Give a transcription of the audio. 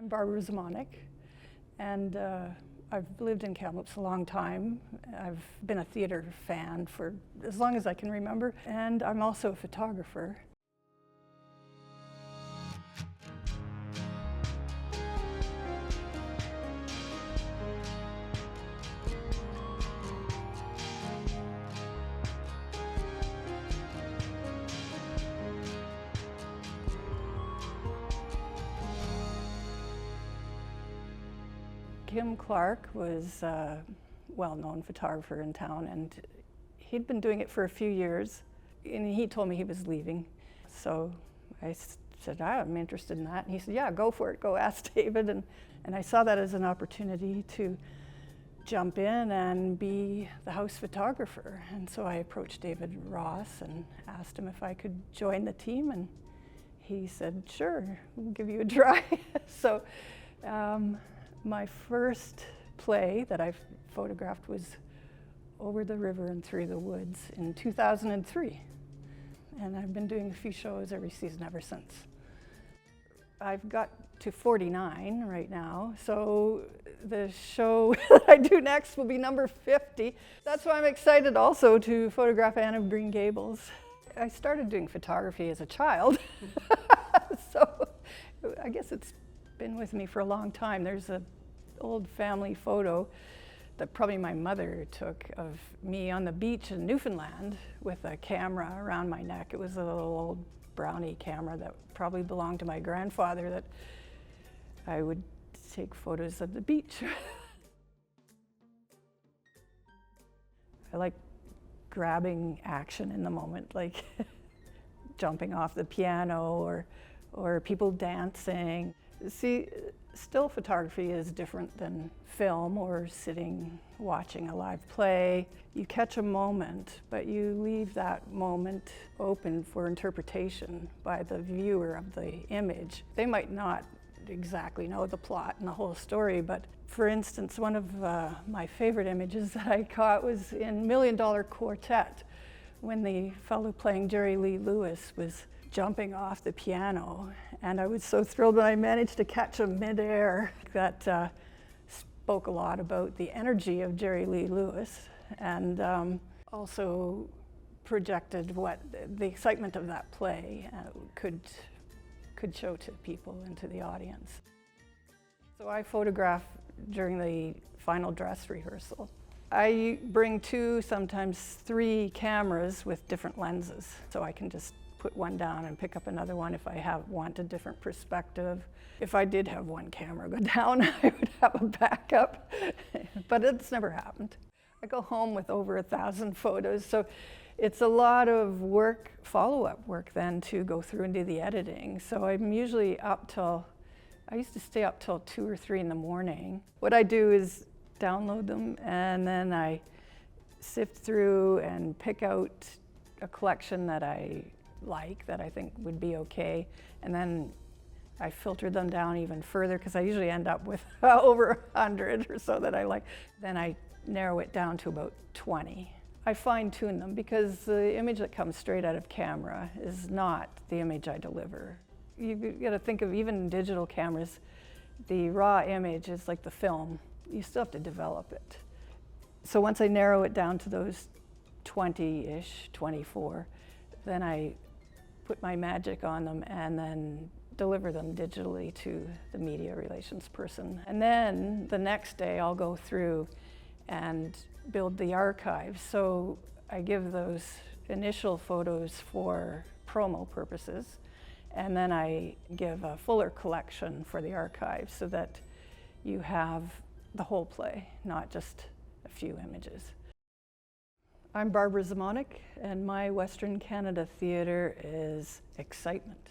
I'm Barbara Zimonick, and I've lived in Kamloops a long time. I've been a theater fan for as long as I can remember, and I'm also a photographer. Kim Clark was a well-known photographer in town, and he'd been doing it for a few years, and he told me he was leaving. So I said, I'm interested in that. And he said, yeah, go for it, go ask David. And I saw that as an opportunity to jump in and be the house photographer. And so I approached David Ross and asked him if I could join the team, and he said, sure, we'll give you a try. So. My first play that I photographed was Over the River and Through the Woods in 2003. And I've been doing a few shows every season ever since. I've got to 49 right now, so the show that I do next will be number 50. That's why I'm excited also to photograph Anne of Green Gables. I started doing photography as a child, so I guess it's been with me for a long time. There's an old family photo that probably my mother took of me on the beach in Newfoundland with a camera around my neck. It was a little old brownie camera that probably belonged to my grandfather, that I would take photos of the beach. I like grabbing action in the moment, like jumping off the piano or people dancing. See, still photography is different than film or sitting watching a live play. You catch a moment, but you leave that moment open for interpretation by the viewer of the image. They might not exactly know the plot and the whole story, but for instance, one of my favorite images that I caught was in Million Dollar Quartet, when the fellow playing Jerry Lee Lewis was jumping off the piano, and I was so thrilled when I managed to catch him midair. That spoke a lot about the energy of Jerry Lee Lewis, and also projected what the excitement of that play could show to people and to the audience. So I photograph during the final dress rehearsal. I bring 2, sometimes 3 cameras with different lenses, so I can just put one down and pick up another one if I want a different perspective. If I did have one camera go down, I would have a backup, but it's never happened. I go home with over 1,000 photos, so it's a lot of work, follow-up work then, to go through and do the editing. So I'm usually up till, I used to stay up till 2 or 3 in the morning. What I do is download them, and then I sift through and pick out a collection that I like, that I think would be okay, and then I filter them down even further, because I usually end up with over 100 or so that I like. Then I narrow it down to about 20. I fine-tune them, because the image that comes straight out of camera is not the image I deliver. You got to think of, even digital cameras, the raw image is like the film. You still have to develop it. So once I narrow it down to those 20-ish, 24, then I put my magic on them and then deliver them digitally to the media relations person. And then the next day I'll go through and build the archive. So I give those initial photos for promo purposes, and then I give a fuller collection for the archive, so that you have the whole play, not just a few images. I'm Barbara Zimonick, and my Western Canada theatre is excitement.